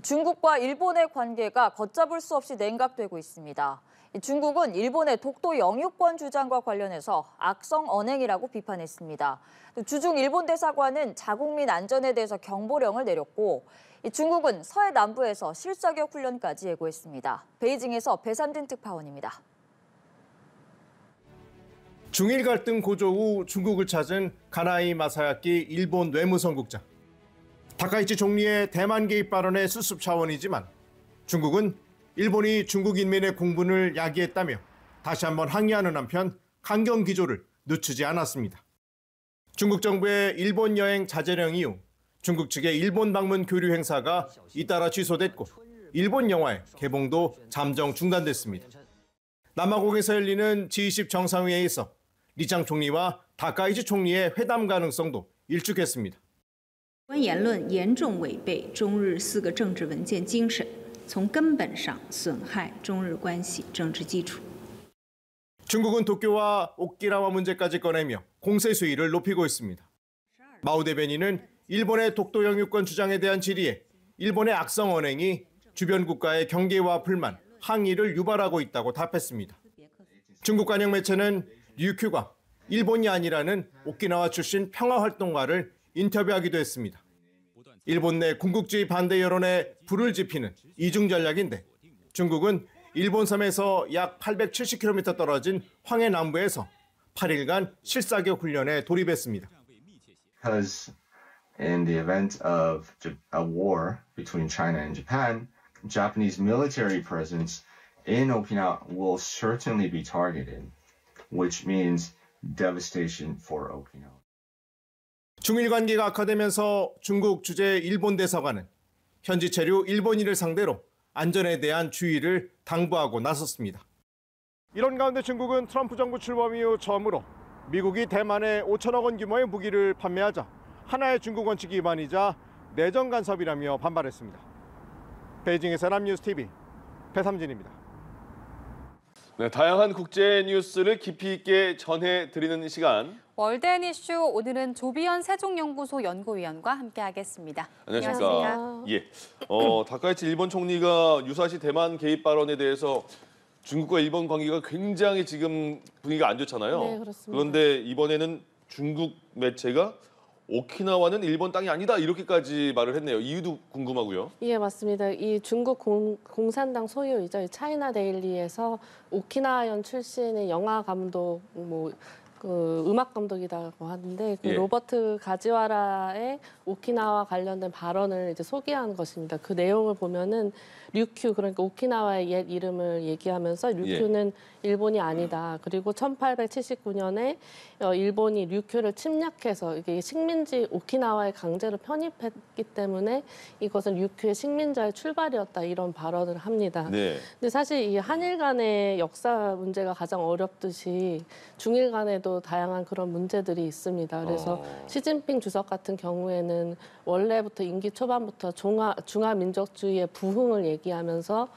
중국과 일본의 관계가 걷잡을 수 없이 냉각되고 있습니다. 중국은 일본의 독도 영유권 주장과 관련해서 악성 언행이라고 비판했습니다. 주중 일본 대사관은 자국민 안전에 대해서 경보령을 내렸고, 중국은 서해 남부에서 실사격 훈련까지 예고했습니다. 베이징에서 배삼진 특파원입니다. 중일 갈등 고조 후 중국을 찾은 가나이 마사야키 일본 외무성국장. 다카이치 총리의 대만 개입 발언의 수습 차원이지만 중국은 일본이 중국 인민의 공분을 야기했다며 다시 한번 항의하는 한편 강경 기조를 늦추지 않았습니다. 중국 정부의 일본 여행 자제령 이후 중국 측의 일본 방문 교류 행사가 잇따라 취소됐고 일본 영화의 개봉도 잠정 중단됐습니다. 남아공에서 열리는 G20 정상회의에서 리장 총리와 다카이치 총리의 회담 가능성도 일축했습니다. 言论严重违背中日4个政治文件精神，从根本上损害中日关系政治基础。 중국은 도쿄와 오키나와 문제까지 꺼내며 공세 수위를 높이고 있습니다. 마오 대변인은 일본의 독도 영유권 주장에 대한 질의에 일본의 악성 언행이 주변 국가의 경계와 불만, 항의를 유발하고 있다고 답했습니다. 중국 관영 매체는 류큐가 일본이 아니라는 오키나와 출신 평화활동가를 인터뷰하기도 했습니다. 일본 내 군국주의 반대 여론에 불을 지피는 이중 전략인데 중국은 일본 섬에서 약 870km 떨어진 황해 남부에서 8일간 실사격 훈련에 돌입했습니다. Because in the event of a war between China and Japan, Japanese military presence in Okinawa will certainly be targeted, which means devastation for Okinawa. 중일 관계가 악화되면서 중국 주재 일본 대사관은 현지 체류 일본인을 상대로 안전에 대한 주의를 당부하고 나섰습니다. 이런 가운데 중국은 트럼프 정부 출범 이후 처음으로 미국이 대만에 5천억 원 규모의 무기를 판매하자 하나의 중국 원칙 위반이자 내정 간섭이라며 반발했습니다. 베이징에서 남뉴스TV 배삼진입니다. 네, 다양한 국제 뉴스를 깊이 있게 전해드리는 시간. 월드앤 이슈, 오늘은 조비현 세종연구소 연구위원과 함께하겠습니다. 안녕하십니까. 안녕하세요. 예, 다카이치 일본 총리가 유사시 대만 개입 발언에 대해서 중국과 일본 관계가 굉장히 지금 분위기가 안 좋잖아요. 네, 그렇습니다. 그런데 이번에는 중국 매체가 오키나와는 일본 땅이 아니다 이렇게까지 말을 했네요. 이유도 궁금하고요. 예, 맞습니다. 이 중국 공산당 소유이죠. 이 차이나 데일리에서 오키나와현 출신의 영화 감독, 음악 감독이라고 하는데 그 예. 로버트 가지와라의 오키나와 관련된 발언을 이제 소개한 것입니다. 그 내용을 보면은 류큐, 그러니까 오키나와의 옛 이름을 얘기하면서 류큐는 일본이 아니다. 그리고 1879년에 일본이 류큐를 침략해서 이게 식민지 오키나와에 강제로 편입했기 때문에 이것은 류큐의 식민자의 출발이었다. 이런 발언을 합니다. 네. 근데 사실 이 한일 간의 역사 문제가 가장 어렵듯이 중일 간에도 다양한 그런 문제들이 있습니다. 그래서 시진핑 주석 같은 경우에는 원래부터 임기 초반부터 중화민족주의의 부흥을 얘기하면서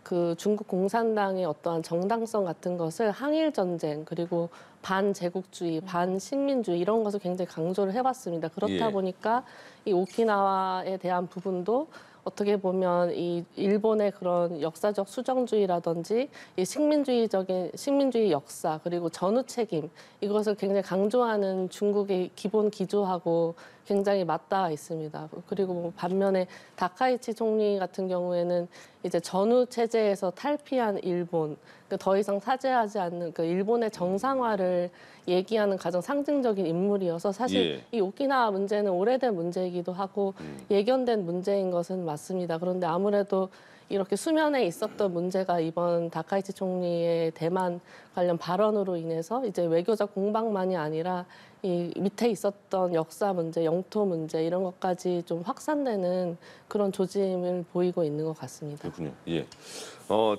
그 중국 공산당의 어떠한 정당성 같은 것을 항일 전쟁 그리고 반제국주의, 반식민주의 이런 것을 굉장히 강조를 해왔습니다. 그렇다 보니까 이 오키나와에 대한 부분도 어떻게 보면 이 일본의 그런 역사적 수정주의라든지 이 식민주의 역사 그리고 전후 책임 이것을 굉장히 강조하는 중국의 기본 기조하고 굉장히 맞닿아 있습니다. 그리고 반면에 다카이치 총리 같은 경우에는 이제 전후 체제에서 탈피한 일본, 더 이상 차지하지 않는 그 일본의 정상화를 얘기하는 가장 상징적인 인물이어서 사실 이 오키나와 문제는 오래된 문제이기도 하고 예견된 문제인 것은 맞습니다. 그런데 아무래도 이렇게 수면에 있었던 문제가 이번 다카이치 총리의 대만 관련 발언으로 인해서 이제 외교적 공방만이 아니라 이 밑에 있었던 역사 문제, 영토 문제 이런 것까지 좀 확산되는 그런 조짐을 보이고 있는 것 같습니다. 그렇군요. 예.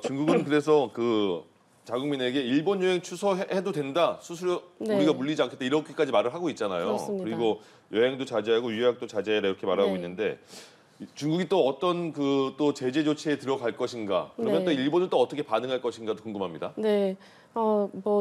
중국은 그래서 그 자국민에게 일본 여행 취소해도 된다. 수수료 우리가 물리지 않겠다. 이렇게까지 말을 하고 있잖아요. 그렇습니다. 그리고 여행도 자제하고 유학도 자제해라 이렇게 말하고 있는데 중국이 또 어떤 그 또 제재 조치에 들어갈 것인가? 그러면 또 일본은 또 어떻게 반응할 것인가도 궁금합니다. 네,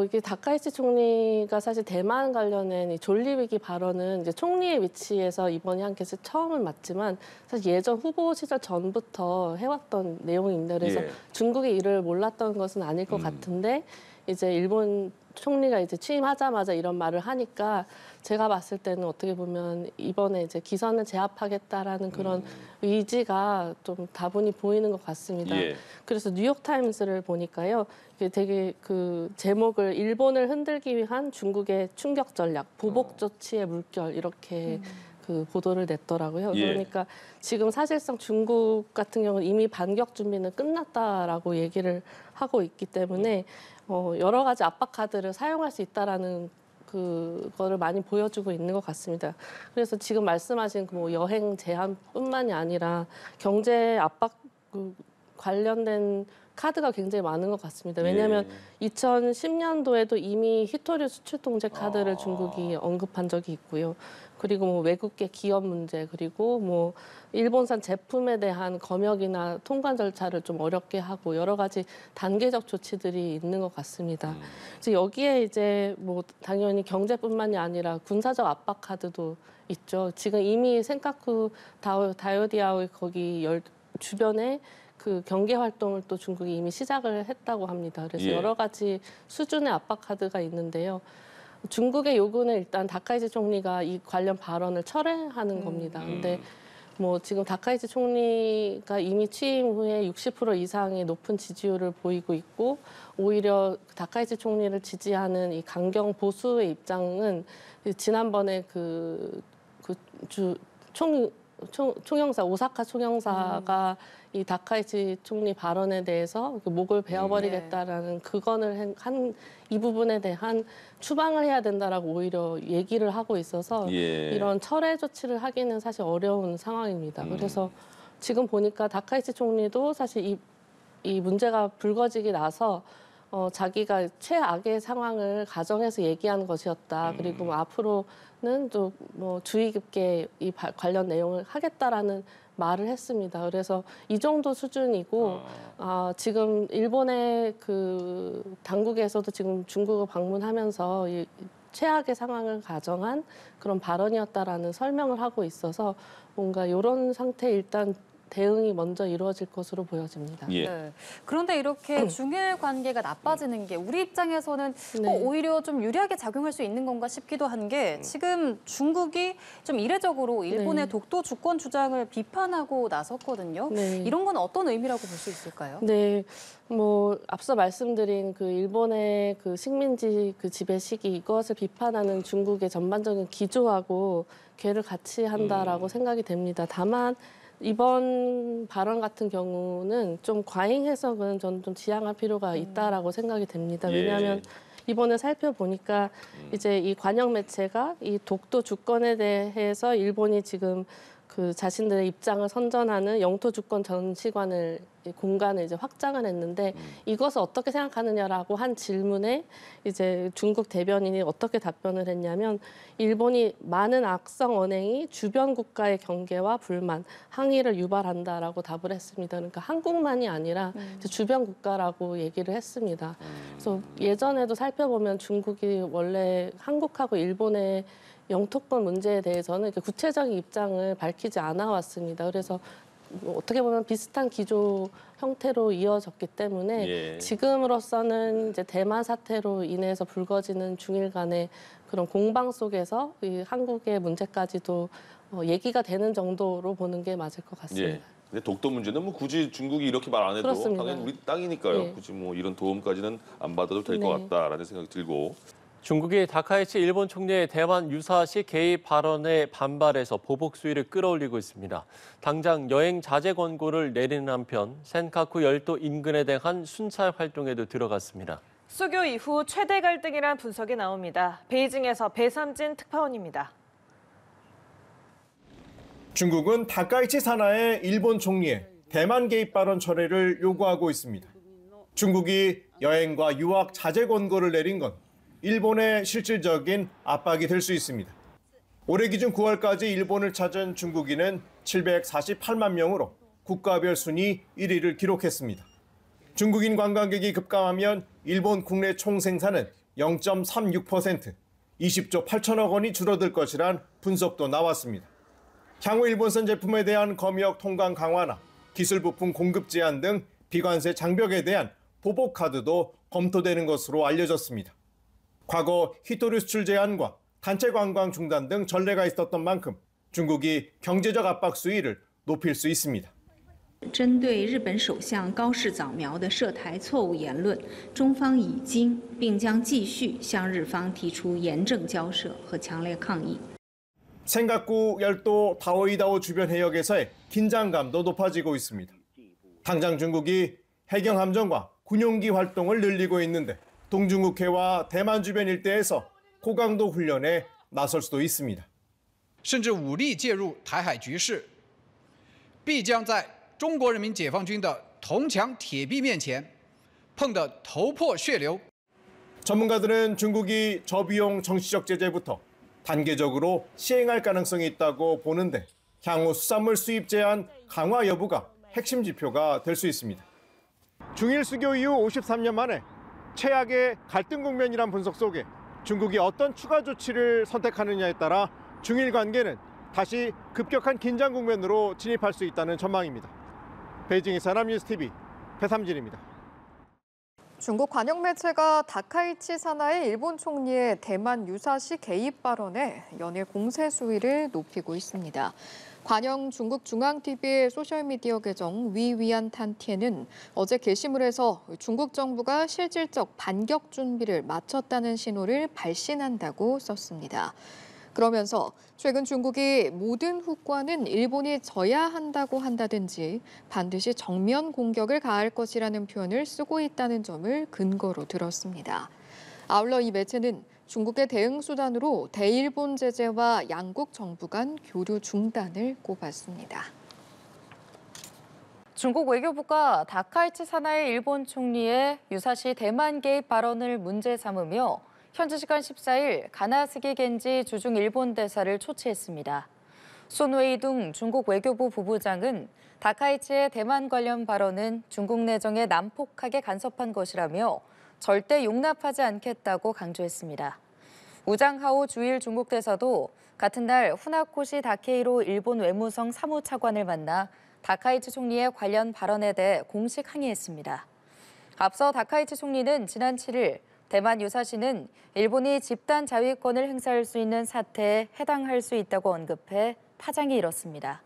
이게 다카이치 총리가 사실 대만 관련된 이 존리위기 발언은 이제 총리의 위치에서 이번에 한 케이스 처음은 맞지만 사실 예전 후보 시절 전부터 해왔던 내용입니다. 그래서 예. 중국의 이를 몰랐던 것은 아닐 것 같은데 이제 일본 총리가 이제 취임하자마자 이런 말을 하니까 제가 봤을 때는 어떻게 보면 이번에 이제 기선을 제압하겠다라는 그런 의지가 좀 다분히 보이는 것 같습니다. 예. 그래서 뉴욕타임스를 보니까요. 이게 되게 그 제목을 일본을 흔들기 위한 중국의 충격 전략, 보복 조치의 물결 이렇게 그 보도를 냈더라고요. 예. 그러니까 지금 사실상 중국 같은 경우는 이미 반격 준비는 끝났다라고 얘기를 하고 있기 때문에 여러 가지 압박 카드를 사용할 수 있다라는 그거를 많이 보여주고 있는 것 같습니다. 그래서 지금 말씀하신 뭐 여행 제한뿐만이 아니라 경제 압박 관련된 카드가 굉장히 많은 것 같습니다. 왜냐하면 2010년도에도 이미 히토류 수출 통제 카드를 중국이 언급한 적이 있고요. 그리고 뭐 외국계 기업 문제, 그리고 뭐 일본산 제품에 대한 검역이나 통관 절차를 좀 어렵게 하고 여러 가지 단계적 조치들이 있는 것 같습니다. 그래서 여기에 이제 뭐 당연히 경제뿐만이 아니라 군사적 압박 카드도 있죠. 지금 이미 센카쿠 다이오디아의 거기 주변에 그 경계 활동을 또 중국이 이미 시작을 했다고 합니다. 그래서 여러 가지 수준의 압박 카드가 있는데요. 중국의 요구는 일단 다카이치 총리가 이 관련 발언을 철회하는 겁니다. 근데 뭐 지금 다카이치 총리가 이미 취임 후에 60% 이상의 높은 지지율을 보이고 있고 오히려 다카이치 총리를 지지하는 이 강경 보수의 입장은 지난번에 총영사 오사카 총영사가 이 다카이치 총리 발언에 대해서 목을 베어버리겠다라는 그건을 한 이 부분에 대한 추방을 해야 된다라고 오히려 얘기를 하고 있어서 이런 철회 조치를 하기는 사실 어려운 상황입니다. 그래서 지금 보니까 다카이치 총리도 사실 이 문제가 불거지기 나서 자기가 최악의 상황을 가정해서 얘기한 것이었다. 그리고 뭐 앞으로는 또 뭐 주의 깊게 이 관련 내용을 하겠다라는 말을 했습니다. 그래서 이 정도 수준이고 지금 일본의 그 당국에서도 지금 중국을 방문하면서 이 최악의 상황을 가정한 그런 발언이었다라는 설명을 하고 있어서 뭔가 이런 상태에 일단 대응이 먼저 이루어질 것으로 보여집니다. 네. 그런데 이렇게 중일 관계가 나빠지는 게 우리 입장에서는 오히려 좀 유리하게 작용할 수 있는 건가 싶기도 한 게 지금 중국이 좀 이례적으로 일본의 독도 주권 주장을 비판하고 나섰거든요. 이런 건 어떤 의미라고 볼 수 있을까요? 네. 뭐 앞서 말씀드린 그 일본의 그 식민지 그 지배 시기 이것을 비판하는 중국의 전반적인 기조하고 궤를 같이 한다라고 생각이 됩니다. 다만 이번 발언 같은 경우는 좀 과잉 해석은 저는 좀 지양할 필요가 있다라고 생각이 됩니다. 왜냐하면 이번에 살펴보니까 이제 이 관영 매체가 이 독도 주권에 대해서 일본이 지금 그 자신들의 입장을 선전하는 영토 주권 전시관을 공간을 이제 확장을 했는데 이것을 어떻게 생각하느냐라고 한 질문에 이제 중국 대변인이 어떻게 답변을 했냐면 일본이 많은 악성 언행이 주변 국가의 경계와 불만, 항의를 유발한다라고 답을 했습니다. 그러니까 한국만이 아니라 주변 국가라고 얘기를 했습니다. 그래서 예전에도 살펴보면 중국이 원래 한국하고 일본의 영토권 문제에 대해서는 구체적인 입장을 밝히지 않아 왔습니다. 그래서 어떻게 보면 비슷한 기조 형태로 이어졌기 때문에 지금으로서는 이제 대만 사태로 인해서 불거지는 중일 간의 그런 공방 속에서 이 한국의 문제까지도 얘기가 되는 정도로 보는 게 맞을 것 같습니다. 근데 독도 문제는 뭐 굳이 중국이 이렇게 말 안 해도 그렇습니다. 당연히 우리 땅이니까요. 굳이 뭐 이런 도움까지는 안 받아도 될 것 같다라는 생각이 들고. 중국이 다카이치 일본 총리의 대만 유사시 개입 발언에 반발해서 보복 수위를 끌어올리고 있습니다. 당장 여행 자제 권고를 내리는 한편 센카쿠 열도 인근에 대한 순찰 활동에도 들어갔습니다. 수교 이후 최대 갈등이란 분석이 나옵니다. 베이징에서 배삼진 특파원입니다. 중국은 다카이치 사나의 일본 총리의 대만 개입 발언 철회를 요구하고 있습니다. 중국이 여행과 유학 자제 권고를 내린 건 일본의 실질적인 압박이 될 수 있습니다. 올해 기준 9월까지 일본을 찾은 중국인은 748만 명으로 국가별 순위 1위를 기록했습니다. 중국인 관광객이 급감하면 일본 국내 총생산은 0.36%, 20조 8천억 원이 줄어들 것이란 분석도 나왔습니다. 향후 일본산 제품에 대한 검역 통관 강화나 기술 부품 공급 제한 등 비관세 장벽에 대한 보복 카드도 검토되는 것으로 알려졌습니다. 과거 히토류 수출 제한과 단체 관광 중단 등 전례가 있었던 만큼 중국이 경제적 압박 수위를 높일 수 있습니다. 针对日本首相高市早苗的涉台错误言论，中方已经并将继续向日方提出严正交涉和强烈抗议。 센가쿠 열도 다오이다오 주변 해역에서의 긴장감도 높아지고 있습니다. 당장 중국이 해경 함정과 군용기 활동을 늘리고 있는데 동중국해와 대만 주변 일대에서 고강도 훈련에 나설 수도 있습니다. 甚至武力介入台海局势，必将在中国人民解放军的铜墙铁壁面前碰得头破血流。 전문가들은 중국이 저비용 정치적 제재부터 단계적으로 시행할 가능성이 있다고 보는데 향후 수산물 수입 제한 강화 여부가 핵심 지표가 될 수 있습니다. 중일 수교 이후 53년 만에 최악의 갈등 국면이란 분석 속에 중국이 어떤 추가 조치를 선택하느냐에 따라 중일 관계는 다시 급격한 긴장 국면으로 진입할 수 있다는 전망입니다. 베이징의 사람뉴스TV 배삼진입니다. 중국 관영 매체가 다카이치 사나이 일본 총리의 대만 유사시 개입 발언에 연일 공세 수위를 높이고 있습니다. 관영 중국 중앙TV의 소셜미디어 계정 위위안탄티에는 어제 게시물에서 중국 정부가 실질적 반격 준비를 마쳤다는 신호를 발신한다고 썼습니다. 그러면서 최근 중국이 모든 후과는 일본이 져야 한다고 한다든지 반드시 정면 공격을 가할 것이라는 표현을 쓰고 있다는 점을 근거로 들었습니다. 아울러 이 매체는 중국의 대응 수단으로 대일본 제재와 양국 정부 간 교류 중단을 꼽았습니다. 중국 외교부가 다카이치 사나이 일본 총리의 유사시 대만 개입 발언을 문제 삼으며 현지 시간 14일 가나스기 겐지 주중 일본 대사를 초치했습니다. 손웨이둥 중국 외교부 부부장은 다카이치의 대만 관련 발언은 중국 내정에 난폭하게 간섭한 것이라며 절대 용납하지 않겠다고 강조했습니다. 우장하오 주일 중국 대사도 같은 날 후나코시 다케이로 일본 외무성 사무차관을 만나 다카이치 총리의 관련 발언에 대해 공식 항의했습니다. 앞서 다카이치 총리는 지난 7일 대만 유사시는 일본이 집단 자위권을 행사할 수 있는 사태에 해당할 수 있다고 언급해 파장이 일었습니다.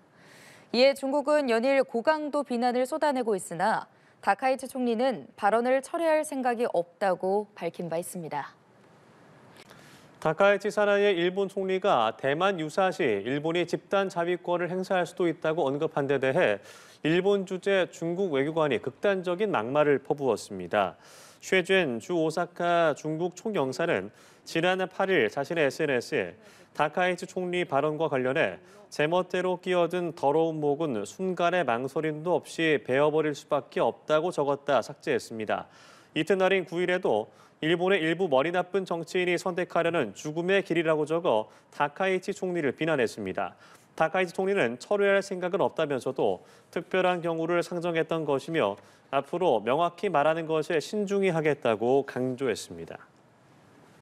이에 중국은 연일 고강도 비난을 쏟아내고 있으나 다카이치 총리는 발언을 철회할 생각이 없다고 밝힌 바 있습니다. 다카이치 사나이의 일본 총리가 대만 유사시 일본이 집단 자위권을 행사할 수도 있다고 언급한 데 대해 일본 주재 중국 외교관이 극단적인 막말을 퍼부었습니다. 쉐쥔 주 오사카 중국 총영사는 지난 8일 자신의 SNS에 다카이치 총리 발언과 관련해 제멋대로 끼어든 더러운 목은 순간의 망설임도 없이 베어버릴 수밖에 없다고 적었다 삭제했습니다. 이튿날인 9일에도 일본의 일부 머리 나쁜 정치인이 선택하려는 죽음의 길이라고 적어 다카이치 총리를 비난했습니다. 다카이치 총리는 철회할 생각은 없다면서도 특별한 경우를 상정했던 것이며 앞으로 명확히 말하는 것에 신중히 하겠다고 강조했습니다.